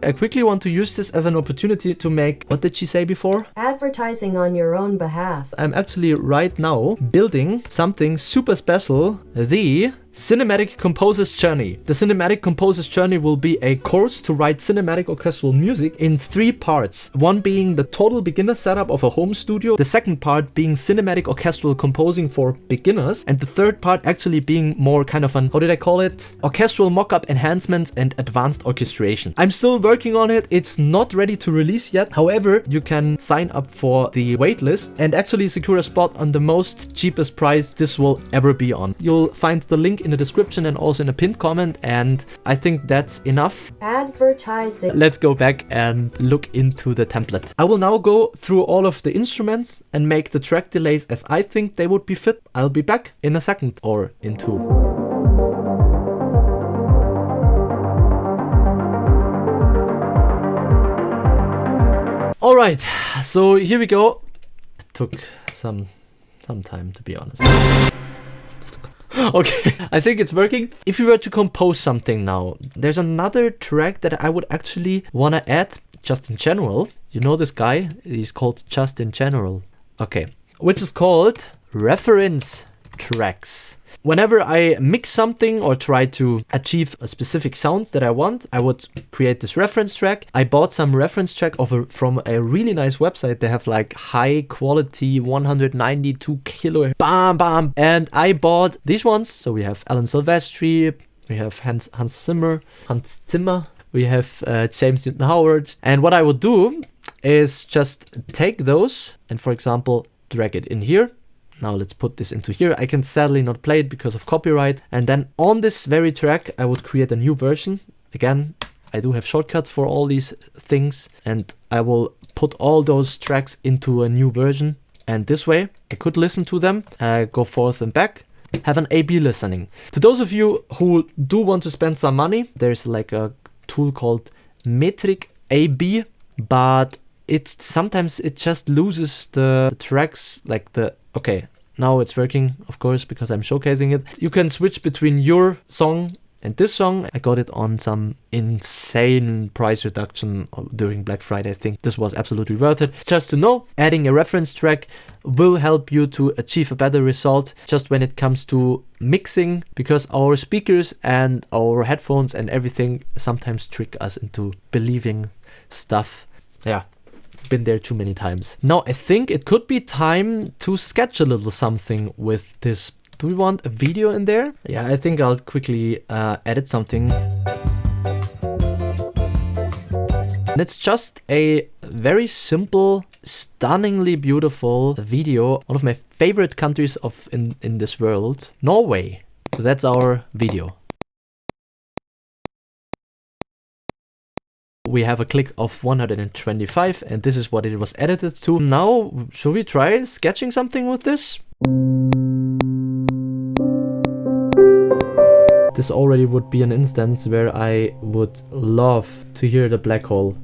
I quickly want to use this as an opportunity to make, what did she say before? Advertising on your own behalf. I'm actually right now building something super special, the Cinematic Composer's Journey. The Cinematic Composer's Journey will be a course to write cinematic orchestral music in 3 parts. One being the total beginner setup of a home studio, the second part being cinematic orchestral composing for beginners, and the third part actually being more kind of an, how did I call it? Orchestral mock-up enhancements and advanced orchestration. I'm still working on it. It's not ready to release yet. However, you can sign up for the waitlist and actually secure a spot on the most cheapest price this will ever be on. You'll find the link in the description and also in a pinned comment, and I think that's enough. Advertising. Let's go back and look into the template. I will now go through all of the instruments and make the track delays as I think they would be fit. I'll be back in a second or in 2. All right, so here we go. It took some time, to be honest. Okay, I think it's working. If you were to compose something now, there's another track that I would actually want to add just in general. You know this guy? He's called Just in General. Okay, which is called Reference Tracks. Whenever I mix something or try to achieve a specific sound that I want, I would create this reference track. I bought some reference track from a really nice website. They have like high quality 192 kilo bam. And I bought these ones. So we have Alan Silvestri, we have Hans Zimmer, we have James Newton Howard. And what I would do is just take those and, for example, drag it in here. Now let's put this into here. I can sadly not play it because of copyright. And then on this very track, I would create a new version. Again, I do have shortcuts for all these things, and I will put all those tracks into a new version. And this way, I could listen to them, go forth and back, have an A/B listening. To those of you who do want to spend some money, there's like a tool called Metric A/B, but sometimes it just loses the tracks, like the... Okay, now it's working, of course, because I'm showcasing it. You can switch between your song and this song. I got it on some insane price reduction during Black Friday. I think this was absolutely worth it. Just to know, adding a reference track will help you to achieve a better result just when it comes to mixing, because our speakers and our headphones and everything sometimes trick us into believing stuff. Yeah. Been there too many times. Now I think it could be time to sketch a little something with this. Do we want a video in there? Yeah, I think I'll quickly edit something. And it's just a very simple stunningly beautiful video, one of my favorite countries in this world, Norway. So that's our video. We have a click of 125 and this is what it was edited to. Now, should we try sketching something with this? This already would be an instance where I would love to hear the black hole.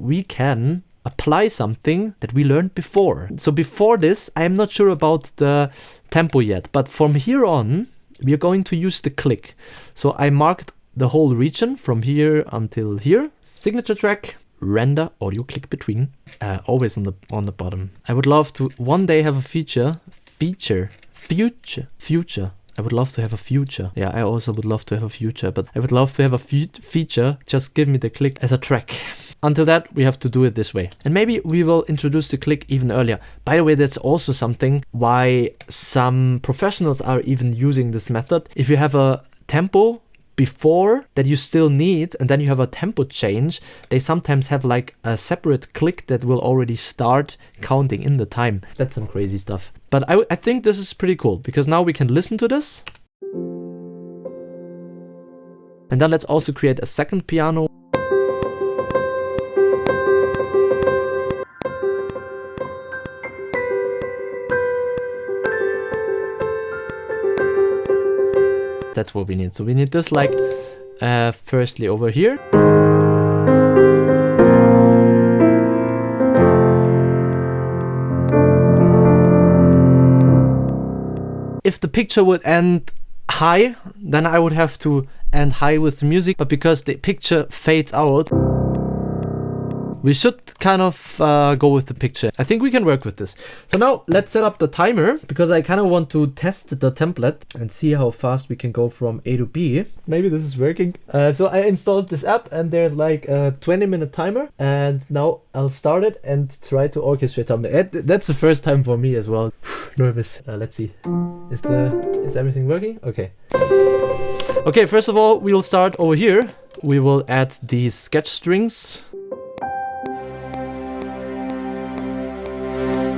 We can apply something that we learned before. So before this, I am not sure about the tempo yet, but from here on, we are going to use the click. So I marked the whole region from here until here. Signature track, render, audio click between, always on the bottom. I would love to one day have a future. I would love to have a future. Yeah, I also would love to have a future, but I would love to have a feature. Just give me the click as a track. Until that, we have to do it this way. And maybe we will introduce the click even earlier. By the way, that's also something why some professionals are even using this method. If you have a tempo before that you still need, and then you have a tempo change, they sometimes have like a separate click that will already start counting in the time. That's some crazy stuff. But I think this is pretty cool because now we can listen to this. And then let's also create a second piano. That's what we need. So we need this like firstly over here. If the picture would end high, then I would have to end high with the music, but because the picture fades out, we should kind of go with the picture. I think we can work with this. So now let's set up the timer because I kind of want to test the template and see how fast we can go from A to B. Maybe this is working. So I installed this app and there's like a 20-minute timer, and now I'll start it and try to orchestrate something. That's the first time for me as well. Nervous. Let's see. Is everything working? Okay. Okay, first of all, we'll start over here. We will add these sketch strings.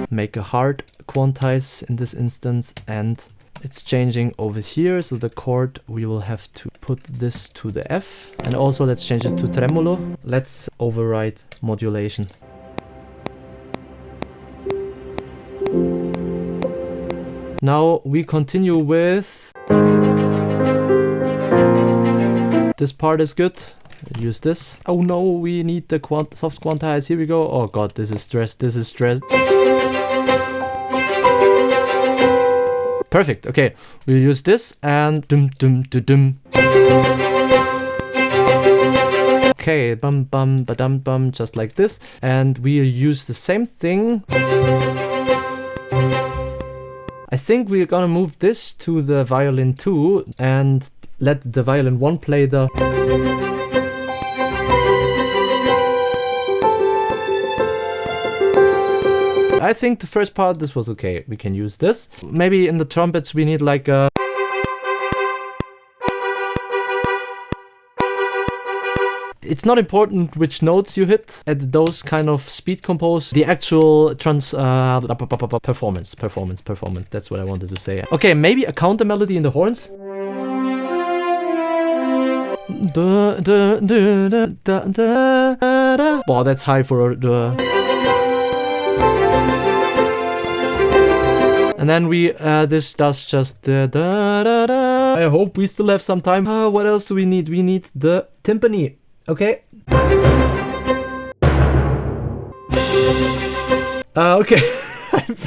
Make a hard quantize in this instance, and it's changing over here. So the chord, we will have to put this to the F, and also let's change it to tremolo. Let's override modulation. Now we continue with this part is good. Use this. Oh no, we need the soft quantize. Here we go. Oh god, this is stress. This is stress. Perfect. Okay, we'll use this and dum dum dum dum. Okay, bum bum ba dum bum, just like this. And we'll use the same thing. I think we're gonna move this to the violin 2 and let the violin 1 play the. I think the first part, this was okay. We can use this. Maybe in the trumpets we need like a... It's not important which notes you hit at those kind of speed compose. The actual performance. That's what I wanted to say. Okay, maybe a counter melody in the horns. Wow, that's high for the... And then we, this does just the da-da-da. I hope we still have some time. What else do we need? We need the timpani. Okay. Okay.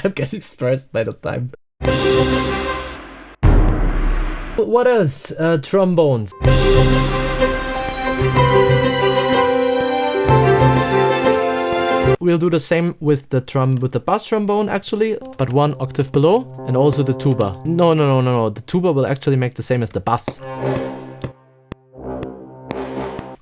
I'm getting stressed by the time. What else? Trombones. We'll do the same with the bass trombone actually, but 1 octave below, and also the tuba. No. The tuba will actually make the same as the bass.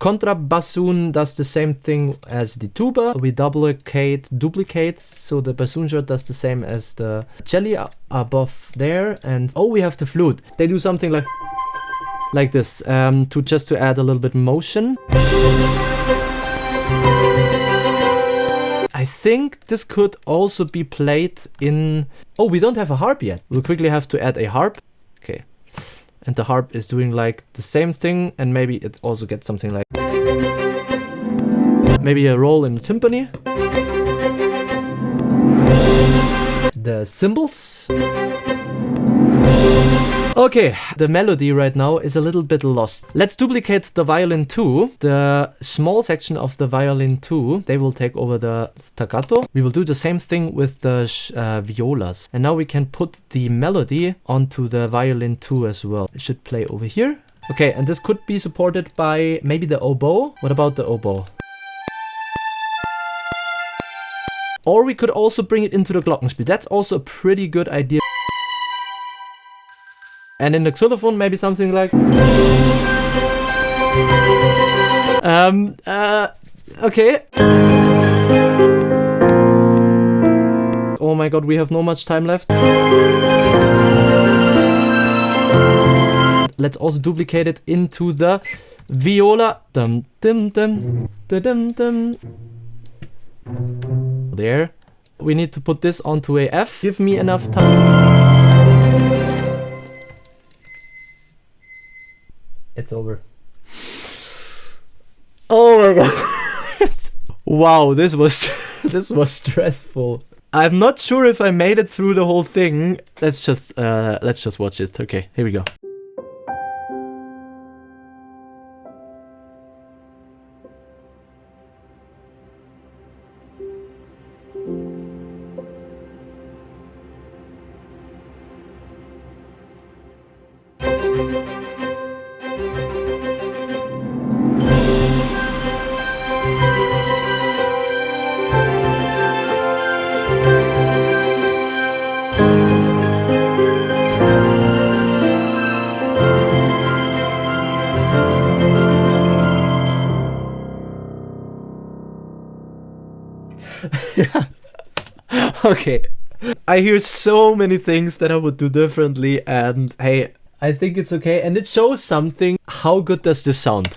Contrabassoon does the same thing as the tuba. We duplicate, so the bassoon shot does the same as the cello above there. And oh, we have the flute. They do something like this, to add a little bit motion. I think this could also be played in... Oh, we don't have a harp yet. We'll quickly have to add a harp. Okay. And the harp is doing like the same thing, and maybe it also gets something like... Maybe a roll in the timpani. The cymbals. Okay, the melody right now is a little bit lost. Let's duplicate the violin 2. The small section of the violin 2, they will take over the staccato. We will do the same thing with the violas. And now we can put the melody onto the violin 2 as well. It should play over here. Okay, and this could be supported by maybe the oboe. What about the oboe? Or we could also bring it into the glockenspiel. That's also a pretty good idea. And in the xylophone, maybe something like... Okay. Oh my god, we have no much time left. Let's also duplicate it into the viola. Dum dum dum dum dum. There. We need to put this onto a F. Give me enough time. It's over. Oh my god. Wow, this was stressful. I'm not sure if I made it through the whole thing. Let's just watch it. Okay, here we go. Yeah. Okay. I hear so many things that I would do differently, and hey, I think it's okay, and it shows something. How good does this sound?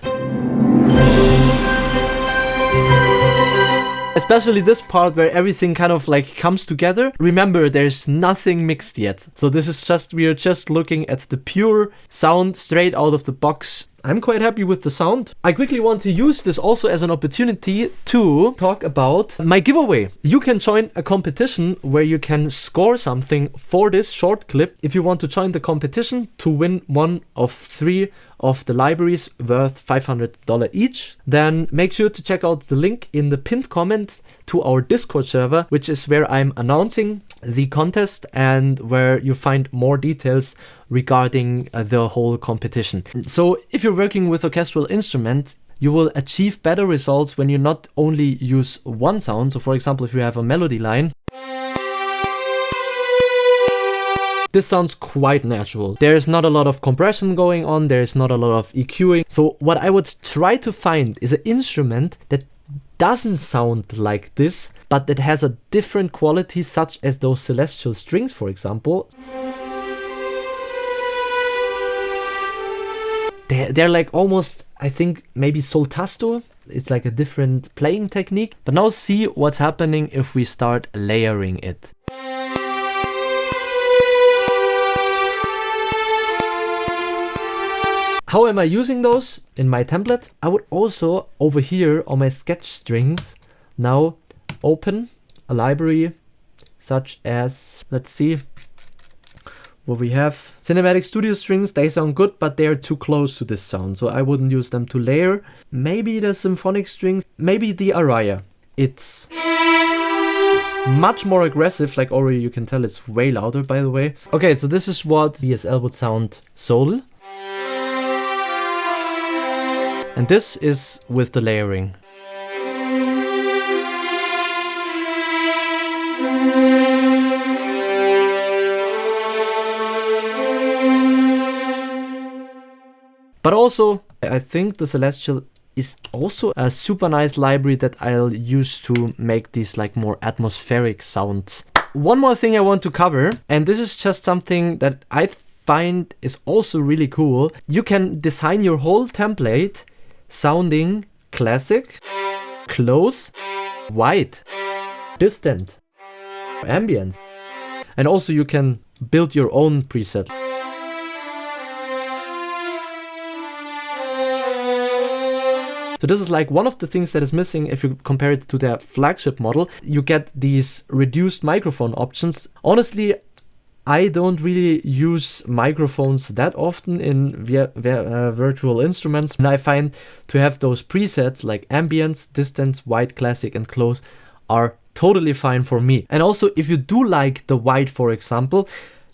Especially this part where everything kind of like comes together. Remember, there's nothing mixed yet. So this is just, we are just looking at the pure sound straight out of the box. I'm quite happy with the sound. I quickly want to use this also as an opportunity to talk about my giveaway. You can join a competition where you can score something for this short clip. If you want to join the competition to win one of 3 of the libraries worth $500 each, then make sure to check out the link in the pinned comment to our Discord server, which is where I'm announcing the contest and where you find more details regarding the whole competition. So if you're working with orchestral instruments, you will achieve better results when you not only use one sound. So for example, if you have a melody line, this sounds quite natural. There's not a lot of compression going on, there's not a lot of EQing. So what I would try to find is an instrument that doesn't sound like this, but that has a different quality, such as those celestial strings, for example. They're like almost, I think, maybe soltasto. It's like a different playing technique. But now see what's happening if we start layering it. How am I using those in my template? I would also, over here on my sketch strings, now open a library such as, let's see, what we have. Cinematic Studio strings, they sound good, but they're too close to this sound, so I wouldn't use them to layer. Maybe the symphonic strings, maybe the aria. It's much more aggressive, like already you can tell it's way louder, by the way. Okay, so this is what DSL would sound solo. And this is with the layering. But also, I think the celestial is also a super nice library that I'll use to make these like more atmospheric sounds. One more thing I want to cover, and this is just something that I find is also really cool. You can design your whole template sounding classic, close, wide, distant, ambient. And also you can build your own preset. So this is like one of the things that is missing if you compare it to their flagship model. You get these reduced microphone options. Honestly, I don't really use microphones that often in virtual instruments. And I find to have those presets like ambience, distance, wide, classic, and close are totally fine for me. And also, if you do like the wide, for example,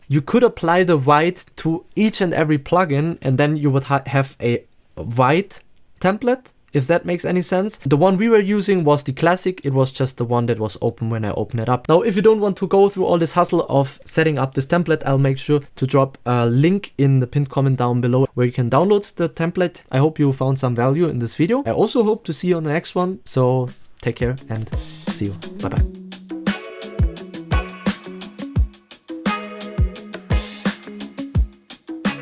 you could apply the wide to each and every plugin, and then you would have a wide template, if that makes any sense. The one we were using was the classic. It was just the one that was open when I opened it up. Now, if you don't want to go through all this hustle of setting up this template, I'll make sure to drop a link in the pinned comment down below where you can download the template. I hope you found some value in this video. I also hope to see you on the next one. So take care and see you. Bye bye.